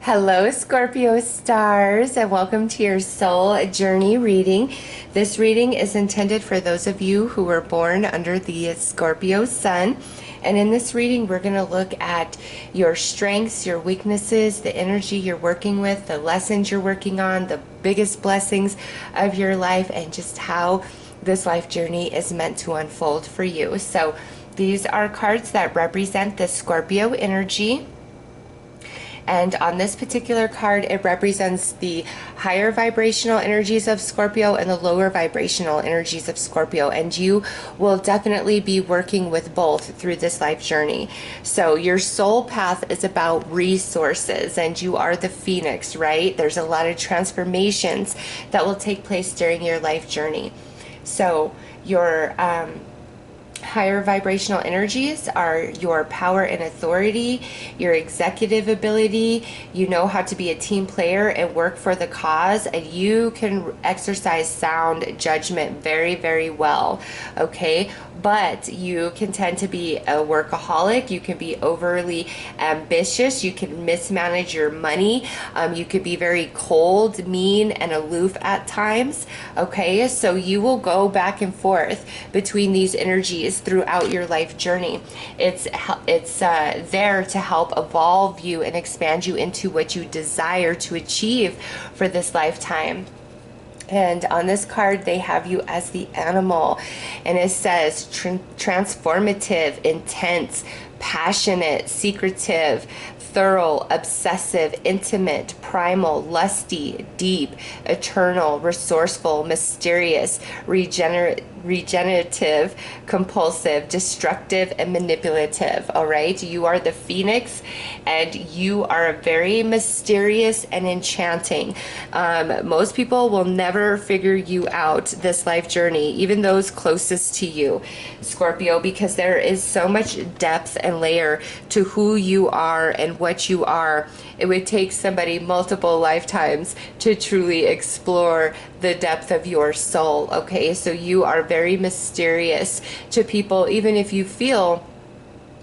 Hello, Scorpio stars, and welcome to your soul journey reading. This reading is intended for those of you who were born under the Scorpio sun. And in this reading, we're going to look at your strengths, your weaknesses, the energy you're working with, the lessons you're working on, the biggest blessings of your life, and just how this life journey is meant to unfold for you. So these are cards that represent the Scorpio energy. And on this particular card, it represents the higher vibrational energies of Scorpio and the lower vibrational energies of Scorpio. And you will definitely be working with both through this life journey. So your soul path is about resources, and you are the phoenix, right? There's a lot of transformations that will take place during your life journey. So your higher vibrational energies are your power and authority, your executive ability. You know how to be a team player and work for the cause, and you can exercise sound judgment very, very well, okay? But you can tend to be a workaholic. You can be overly ambitious. You can mismanage your money. You could be very cold, mean, and aloof at times, okay? So you will go back and forth between these energies throughout your life journey. It's there to help evolve you and expand you into what you desire to achieve for this lifetime. And on this card, they have you as the animal, and it says transformative, intense, passionate, secretive, thorough, obsessive, intimate, primal, lusty, deep, eternal, resourceful, mysterious, regenerative, compulsive, destructive, and manipulative. All right, you are the phoenix, and you are very mysterious and enchanting. Most people will never figure you out this life journey, even those closest to you, Scorpio, because there is so much depth and layer to who you are and what you are. It would take somebody multiple lifetimes to truly explore the depth of your soul, okay? So you are very mysterious to people, even if you feel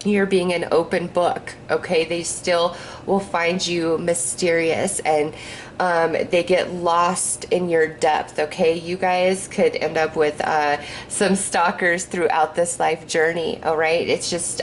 you're being an open book, okay? They still will find you mysterious, and they get lost in your depth, okay? You guys could end up with some stalkers throughout this life journey, all right? It's just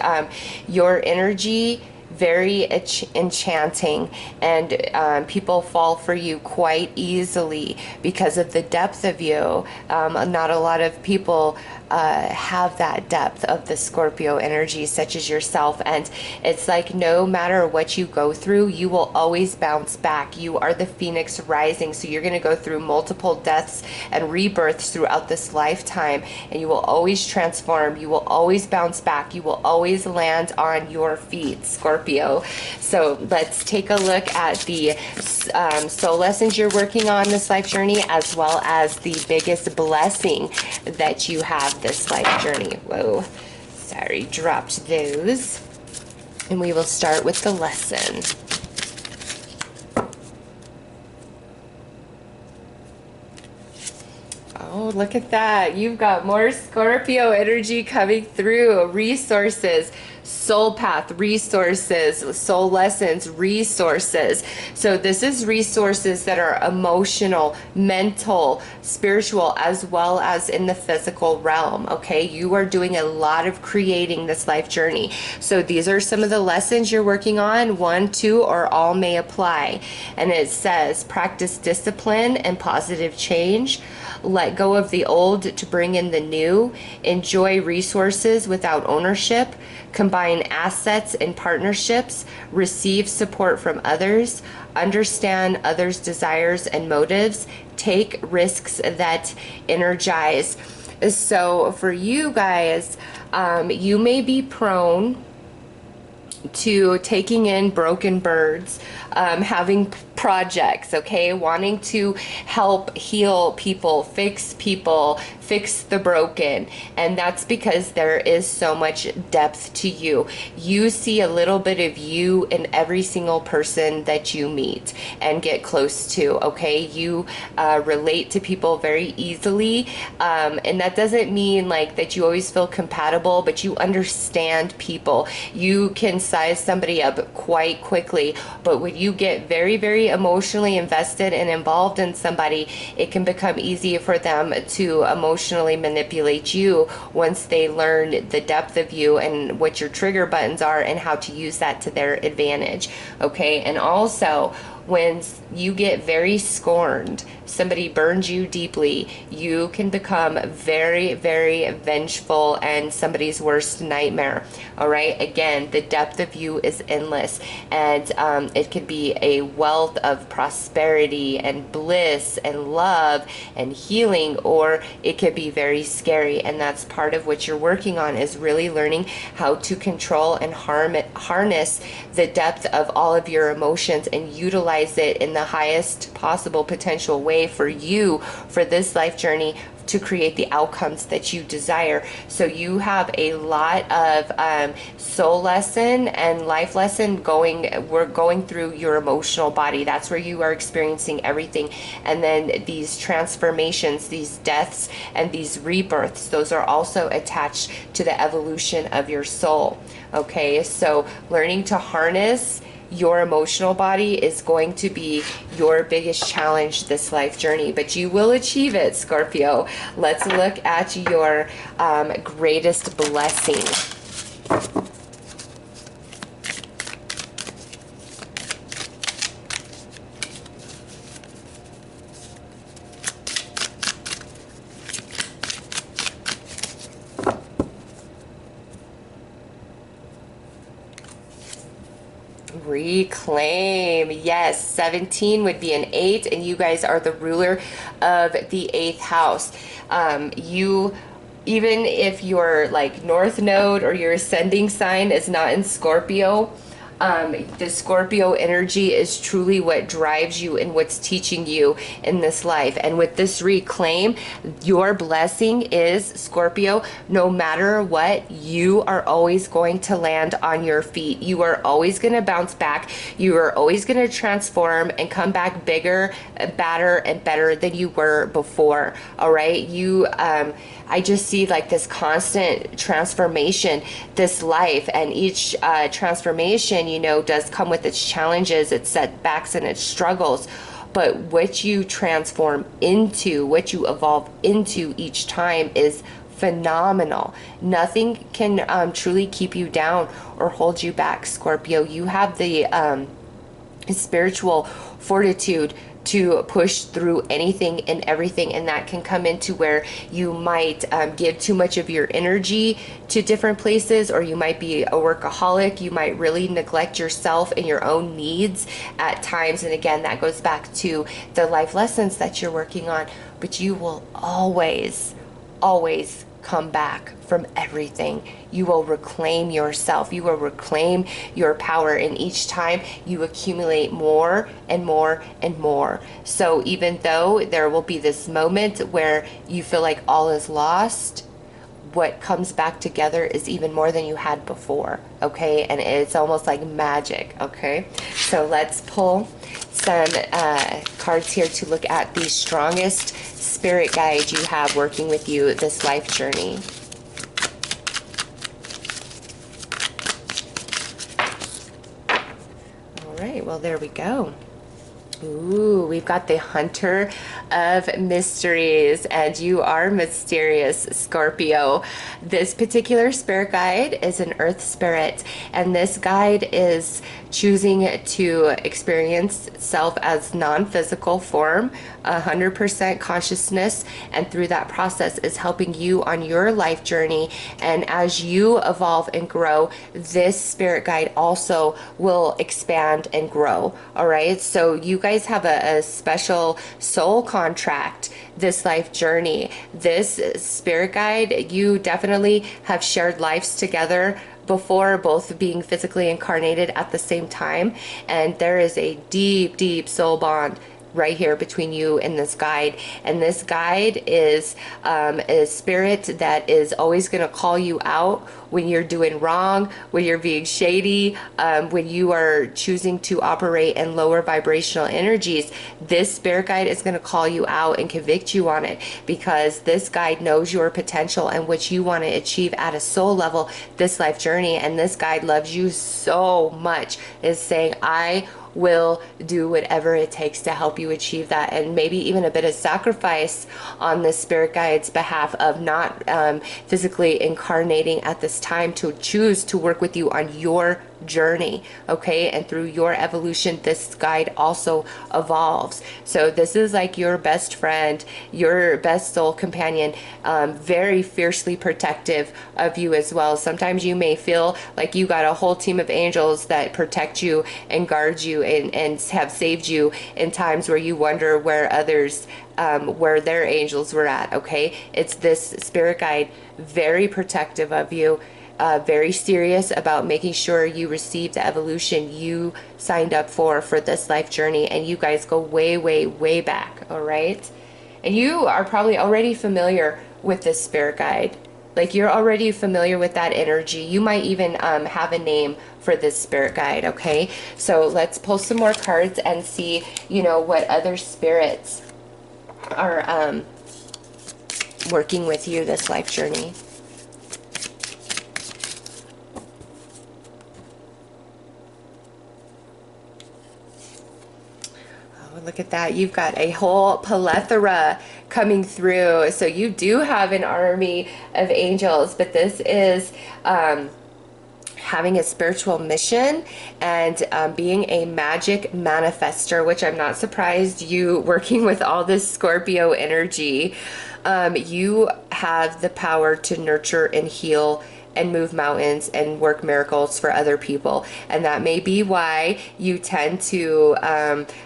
your energy, very enchanting, and people fall for you quite easily because of the depth of you. Not a lot of people have that depth of the Scorpio energy, such as yourself, and it's like no matter what you go through, you will always bounce back. You are the phoenix rising, so you're going to go through multiple deaths and rebirths throughout this lifetime, and you will always transform. You will always bounce back. You will always land on your feet, Scorpio. So let's take a look at the soul lessons you're working on this life journey, as well as the biggest blessing that you have this life journey. Whoa, sorry, dropped those. And we will start with the lesson. Oh, look at that. You've got more Scorpio energy coming through. Resources, soul path, resources, soul lessons, resources. So this is resources that are emotional, mental, spiritual, as well as in the physical realm, okay? You are doing a lot of creating this life journey. So these are some of the lessons you're working on. 1, 2, or all may apply. And it says, practice discipline and positive change. Let go of the old to bring in the new. Enjoy resources without ownership. Combine assets and partnerships. Receive support from others. Understand others' desires and motives. Take risks that energize. So for you guys, you may be prone to taking in broken birds, having projects, okay, wanting to help heal people, fix the broken, and that's because there is so much depth to you. You see a little bit of you in every single person that you meet and get close to, okay? You relate to people very easily, and that doesn't mean like that you always feel compatible, but you understand people. You can size somebody up quite quickly. But when you get very, very emotionally invested and involved in somebody, it can become easy for them to emotionally manipulate you once they learn the depth of you and what your trigger buttons are and how to use that to their advantage. Okay, and also when you get very scorned, somebody burns you deeply, you can become very, very vengeful and somebody's worst nightmare. All right, again, the depth of you is endless, and it could be a wealth of prosperity and bliss and love and healing, or it could be very scary. And that's part of what you're working on, is really learning how to control and harness the depth of all of your emotions and utilize it in the highest possible potential way for you, for this life journey, to create the outcomes that you desire. So you have a lot of soul lesson and life lesson we're going through your emotional body. That's where you are experiencing everything. And then these transformations, these deaths and these rebirths, those are also attached to the evolution of your soul. Okay, so learning to harness your emotional body is going to be your biggest challenge this life journey, but you will achieve it, Scorpio. Let's look at your greatest blessing. Reclaim. Yes, 17 would be an 8, and you guys are the ruler of the 8th house. You, even if your like north node or your ascending sign is not in Scorpio, the Scorpio energy is truly what drives you and what's teaching you in this life. And with this reclaim, your blessing is, Scorpio, no matter what, you are always going to land on your feet. You are always going to bounce back. You are always going to transform and come back bigger, badder, and better than you were before. All right. I just see like this constant transformation, this life, and each transformation, does come with its challenges, its setbacks, and its struggles. But what you transform into, what you evolve into each time is phenomenal. Nothing can truly keep you down or hold you back, Scorpio. You have the spiritual fortitude to push through anything and everything, and that can come into where you might give too much of your energy to different places, or you might be a workaholic. You might really neglect yourself and your own needs at times, and again, that goes back to the life lessons that you're working on. But you will always come back from everything. You will reclaim yourself. You will reclaim your power, and each time you accumulate more and more and more. So even though there will be this moment where you feel like all is lost, what comes back together is even more than you had before. Okay, and it's almost like magic. Okay, so let's pull some cards here to look at the strongest spirit guide you have working with you this life journey. All right, well, there we go. Ooh, we've got the Hunter of Mysteries, and you are mysterious, Scorpio. This particular spirit guide is an earth spirit, and this guide is choosing to experience self as non-physical form, 100% consciousness, and through that process is helping you on your life journey. And as you evolve and grow, this spirit guide also will expand and grow. All right, so you guys have a special soul contract this life journey. This spirit guide, you definitely have shared lives together before, both being physically incarnated at the same time, and there is a deep soul bond right here between you and this guide. And this guide is a spirit that is always going to call you out when you're doing wrong, when you're being shady, when you are choosing to operate in lower vibrational energies. This spirit guide is going to call you out and convict you on it, because this guide knows your potential and what you want to achieve at a soul level this life journey. And this guide loves you so much, is saying, I will do whatever it takes to help you achieve that, and maybe even a bit of sacrifice on the spirit guide's behalf of not physically incarnating at this time to choose to work with you on your journey. Okay, and through your evolution, this guide also evolves. So this is like your best friend, your best soul companion, very fiercely protective of you as well. Sometimes you may feel like you got a whole team of angels that protect you and guard you and have saved you in times where you wonder where others where their angels were at. Okay, it's this spirit guide, very protective of you, very serious about making sure you receive the evolution you signed up for this life journey. And you guys go way, way, way back. All right, and you are probably already familiar with this spirit guide. Like, you're already familiar with that energy. You might even have a name for this spirit guide. Okay, so let's pull some more cards and see, you know, what other spirits are working with you this life journey. Oh, look at that. You've got a whole plethora coming through. So you do have an army of angels, but this is having a spiritual mission and being a magic manifester, which I'm not surprised you working with all this Scorpio energy. You have the power to nurture and heal and move mountains and work miracles for other people. And that may be why you tend to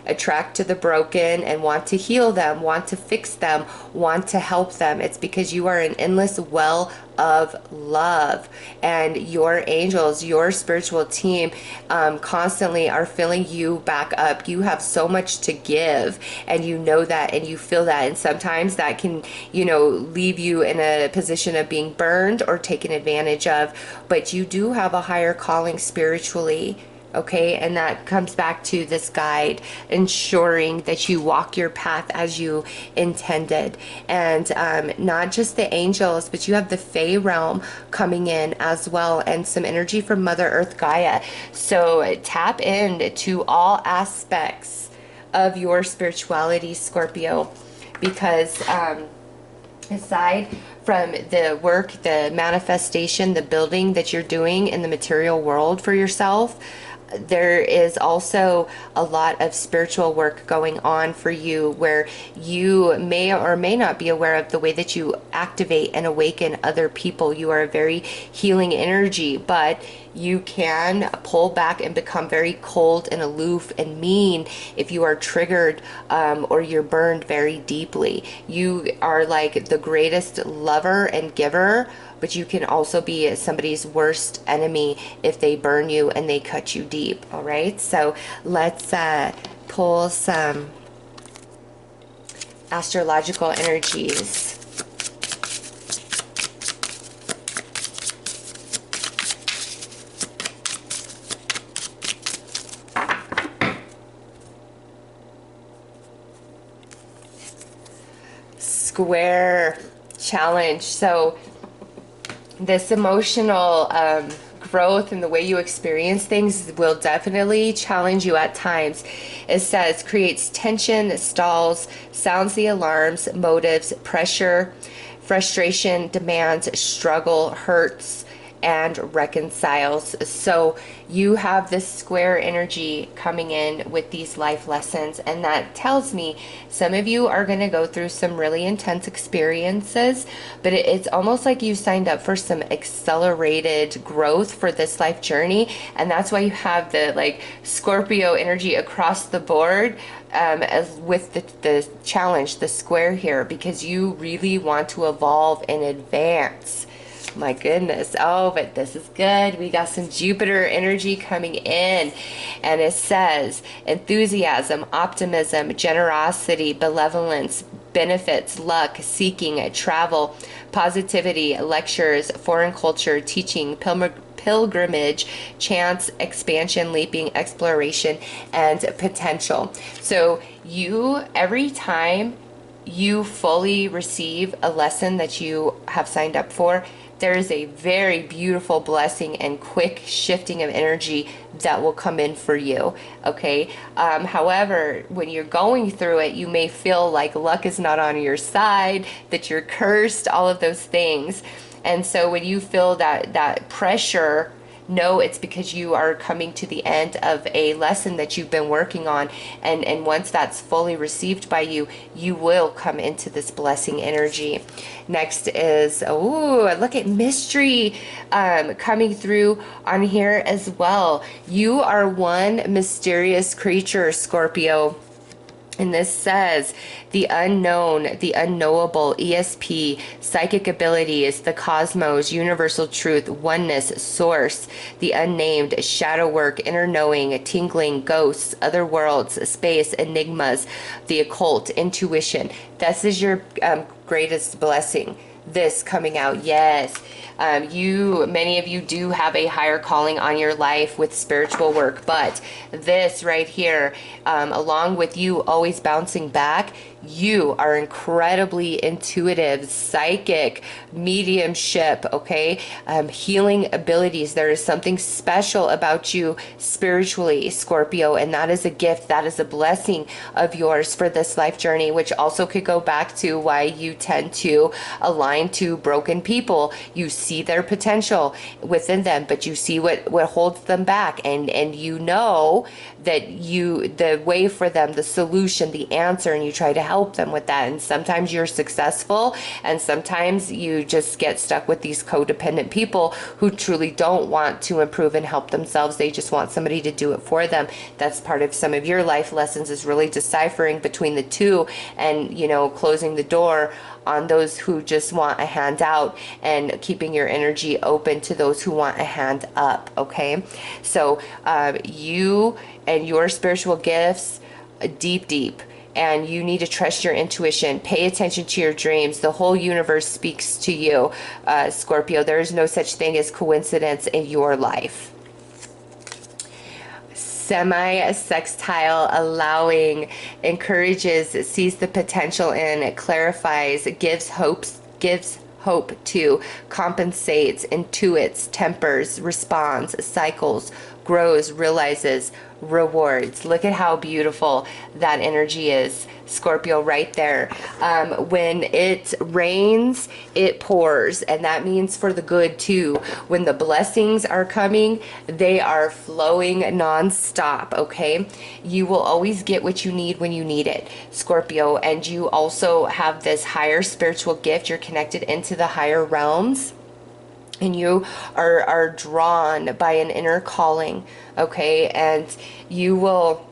attract to the broken and want to heal them, want to fix them, want to help them. It's because you are an endless well of love, and your angels, your spiritual team, constantly are filling you back up. You have so much to give, and you know that, and you feel that. And sometimes that can, you know, leave you in a position of being burned or taken advantage of. But you do have a higher calling spiritually. Okay, and that comes back to this guide, ensuring that you walk your path as you intended. And not just the angels, but you have the Fae realm coming in as well, and some energy from Mother Earth Gaia. So tap in to all aspects of your spirituality, Scorpio, because aside from the work, the manifestation, the building that you're doing in the material world for yourself, there is also a lot of spiritual work going on for you, where you may or may not be aware of the way that you activate and awaken other people. You are a very healing energy, but you can pull back and become very cold and aloof and mean if you are triggered or you're burned very deeply. You are like the greatest lover and giver, but you can also be somebody's worst enemy if they burn you and they cut you deep. All right, so let's pull some astrological energies. Square challenge. So this emotional growth and the way you experience things will definitely challenge you at times. It says creates tension, stalls, sounds the alarms, motives, pressure, frustration, demands, struggle, hurts, and reconciles. So you have this square energy coming in with these life lessons, and that tells me some of you are going to go through some really intense experiences, but it's almost like you signed up for some accelerated growth for this life journey. And that's why you have the like Scorpio energy across the board, as with the challenge, the square here, because you really want to evolve and advance. My goodness. Oh, but this is good. We got some Jupiter energy coming in. And it says enthusiasm, optimism, generosity, benevolence, benefits, luck, seeking, travel, positivity, lectures, foreign culture, teaching, pilgrimage, chance, expansion, leaping, exploration, and potential. So you, every time you fully receive a lesson that you have signed up for, there is a very beautiful blessing and quick shifting of energy that will come in for you. Okay. However, when you're going through it, you may feel like luck is not on your side, that you're cursed, all of those things. And so when you feel that pressure, no, it's because you are coming to the end of a lesson that you've been working on. And once that's fully received by you, you will come into this blessing energy. Next is, oh, look at mystery coming through on here as well. You are one mysterious creature, Scorpio. And this says the unknown, the unknowable, ESP, psychic abilities, the cosmos, universal truth, oneness, source, the unnamed, shadow work, inner knowing, tingling, ghosts, other worlds, space, enigmas, the occult, intuition. This is your greatest blessing. This coming out, yes. Many of you do have a higher calling on your life with spiritual work, but this right here, along with you always bouncing back, you are incredibly intuitive, psychic, mediumship, okay? Healing abilities. There is something special about you spiritually, Scorpio, and that is a gift. That is a blessing of yours for this life journey, which also could go back to why you tend to align to broken people. You see their potential within them, but you see what holds them back, and you know that the way for them, the solution, the answer, and you try to help them with that. And sometimes you're successful, and sometimes you just get stuck with these codependent people who truly don't want to improve and help themselves. They just want somebody to do it for them. That's part of some of your life lessons, is really deciphering between the two, and closing the door on those who just want a hand out, and keeping your energy open to those who want a hand up. Okay, so you and your spiritual gifts, deep, and you need to trust your intuition. Pay attention to your dreams. The whole universe speaks to you, Scorpio. There is no such thing as coincidence in your life. Semi-sextile, allowing, encourages, sees the potential in, clarifies, gives hope to, compensates, intuits, tempers, responds, cycles, grows, realizes, rewards. Look at how beautiful that energy is, Scorpio, right there. When it rains, it pours, and that means for the good too. When the blessings are coming, they are flowing nonstop. Okay, you will always get what you need when you need it, Scorpio. And you also have this higher spiritual gift. You're connected into the higher realms, and you are drawn by an inner calling. Okay, and you will,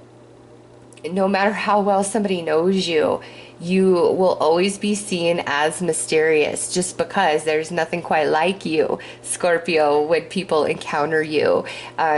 no matter how well somebody knows you, you will always be seen as mysterious, just because there's nothing quite like you, Scorpio. When people encounter you,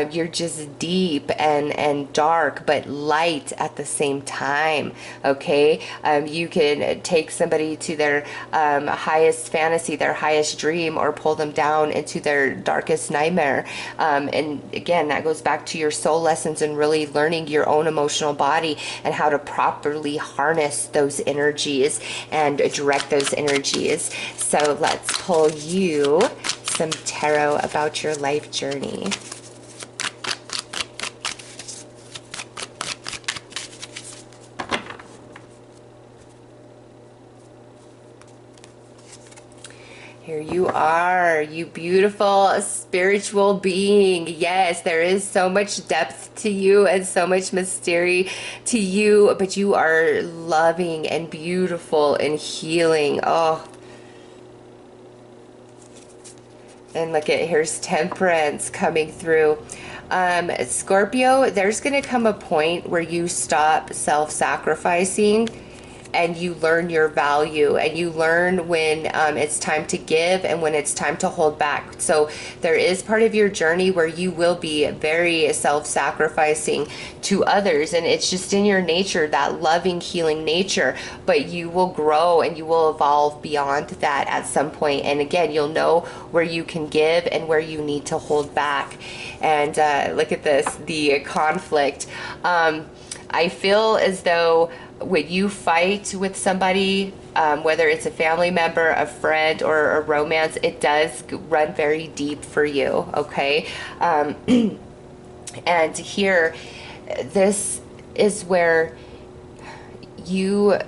you're just deep and dark, but light at the same time. Okay, you can take somebody to their highest fantasy, their highest dream, or pull them down into their darkest nightmare. And again, that goes back to your soul lessons and really learning your own emotional body and how to properly harness those energies and direct those energies. So let's pull you some tarot about your life journey. Here you are, you beautiful spiritual being. Yes, there is so much depth to you and so much mystery to you, but you are loving and beautiful and healing. Oh. And look at, here's temperance coming through. Scorpio, there's going to come a point where you stop self-sacrificing and you learn your value, and you learn when it's time to give and when it's time to hold back. So there is part of your journey where you will be very self-sacrificing to others, and it's just in your nature, that loving, healing nature. But you will grow and you will evolve beyond that at some point. And again, you'll know where you can give and where you need to hold back. And look at this, the conflict. I feel as though when you fight with somebody, whether it's a family member, a friend, or a romance, it does run very deep for you, okay? And here, this is where you,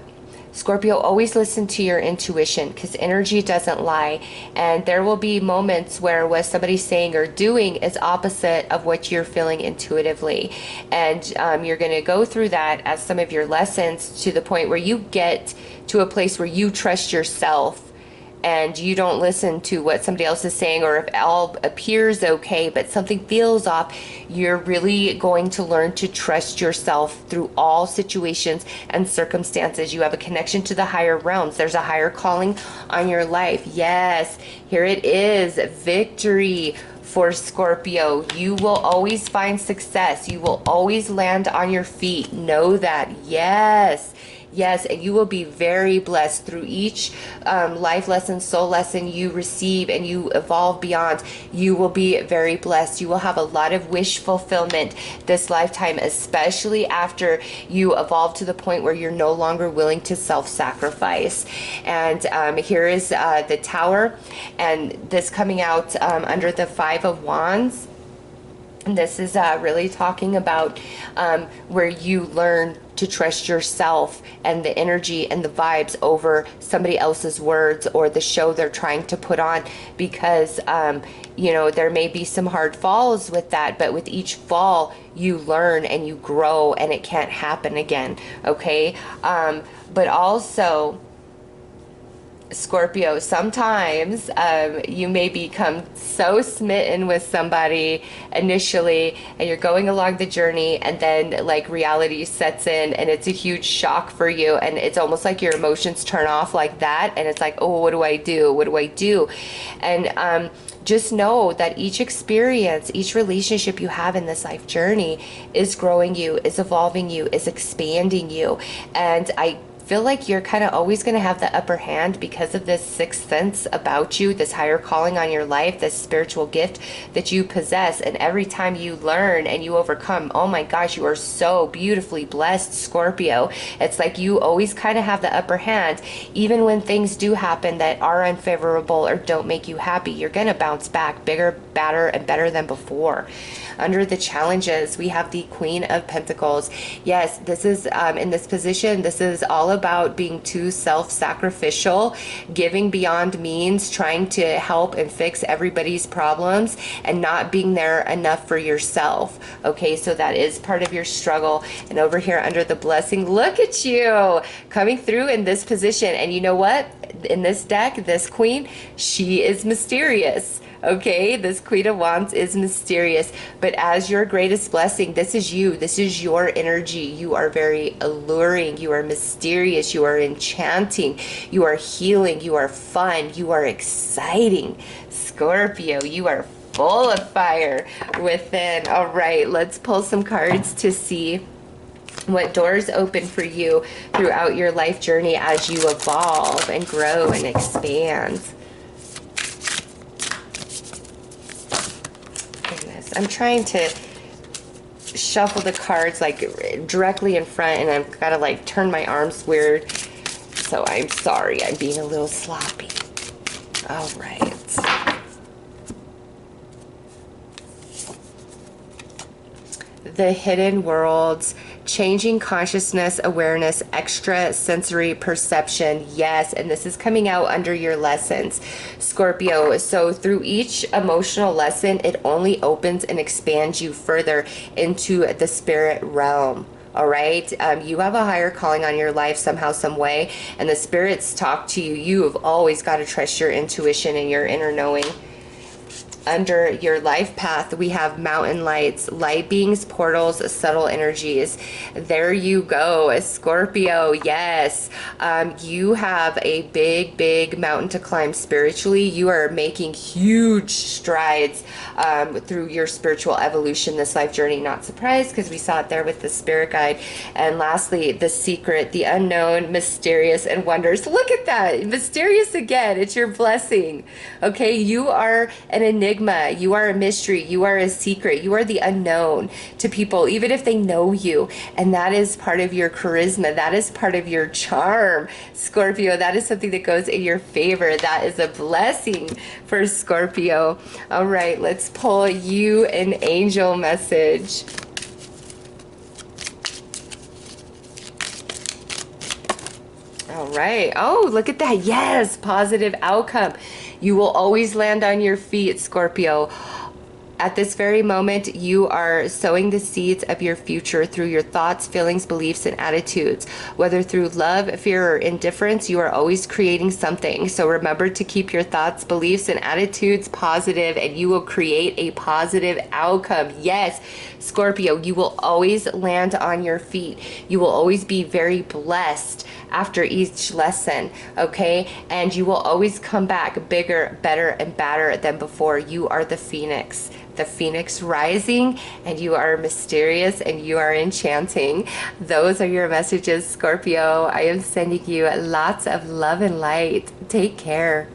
Scorpio, always listen to your intuition, because energy doesn't lie. And there will be moments where what somebody's saying or doing is opposite of what you're feeling intuitively. And you're going to go through that as some of your lessons, to the point where you get to a place where you trust yourself and you don't listen to what somebody else is saying, or if all appears okay but something feels off. You're really going to learn to trust yourself through all situations and circumstances. You have a connection to the higher realms. There's a higher calling on your life. Yes, here it is, victory for Scorpio. You will always find success. You will always land on your feet. Know that. Yes. Yes, and you will be very blessed through each life lesson, soul lesson you receive and you evolve beyond. You will be very blessed. You will have a lot of wish fulfillment this lifetime, especially after you evolve to the point where you're no longer willing to self-sacrifice. And here is the Tower, and this coming out under the Five of Wands. And this is really talking about where you learn to trust yourself and the energy and the vibes over somebody else's words or the show they're trying to put on, because you know, there may be some hard falls with that, but with each fall you learn and you grow, and it can't happen again, okay? But also, Scorpio, sometimes you may become so smitten with somebody initially, and you're going along the journey, and then like reality sets in and it's a huge shock for you, and it's almost like your emotions turn off like that, and it's like, oh, what do I do? What do I do? And just know that each experience, each relationship you have in this life journey is growing you, is evolving you, is expanding you. And I feel like you're kind of always going to have the upper hand because of this sixth sense about you, this higher calling on your life, this spiritual gift that you possess. And every time you learn and you overcome, oh my gosh, you are so beautifully blessed, Scorpio. It's like you always kind of have the upper hand. Even when things do happen that are unfavorable or don't make you happy, you're going to bounce back bigger, badder, and better than before. Under the challenges, we have the Queen of Pentacles. Yes, this is in this position, this is all about being too self-sacrificial, giving beyond means, trying to help and fix everybody's problems, and not being there enough for yourself. Okay, so that is part of your struggle. And over here under the blessing, look at you coming through in this position. And you know what? In this deck, this queen, she is mysterious. Okay, this Queen of Wands is mysterious, but as your greatest blessing, this is you. This is your energy. You are very alluring. You are mysterious. You are enchanting. You are healing. You are fun. You are exciting. Scorpio, you are full of fire within. All right, let's pull some cards to see what doors open for you throughout your life journey as you evolve and grow and expand. I'm trying to shuffle the cards like directly in front, and I've got to like turn my arms weird. So I'm sorry, I'm being a little sloppy. All right. The hidden worlds, changing consciousness, awareness, extra sensory perception. Yes, and this is coming out under your lessons, Scorpio. So through each emotional lesson, it only opens and expands you further into the spirit realm. All right, you have a higher calling on your life somehow, some way, and the spirits talk to you. You have always got to trust your intuition and your inner knowing. under your life path, we have mountain lights, light beings, portals, subtle energies. There you go, Scorpio. Yes, you have a big mountain to climb spiritually. You are making huge strides through your spiritual evolution, this life journey. Not surprised, because we saw it there with the spirit guide. And lastly, the secret, the unknown, mysterious, and wonders. Look at that, mysterious again. It's your blessing. Okay, you are an enigma. You are a mystery. You are a secret. You are the unknown to people, even if they know you. And that is part of your charisma. That is part of your charm, Scorpio. That is something that goes in your favor. That is a blessing for Scorpio. All right, let's pull you an angel message. All right. Oh, look at that. Yes, positive outcome. You will always land on your feet, Scorpio. At this very moment, you are sowing the seeds of your future through your thoughts, feelings, beliefs, and attitudes. Whether through love, fear, or indifference, you are always creating something. So remember to keep your thoughts, beliefs, and attitudes positive, and you will create a positive outcome. Yes, Scorpio, you will always land on your feet. You will always be very blessed after each lesson, okay? And you will always come back bigger, better, and badder than before. You are the phoenix rising, and you are mysterious, and you are enchanting. Those are your messages, Scorpio. I am sending you lots of love and light. Take care.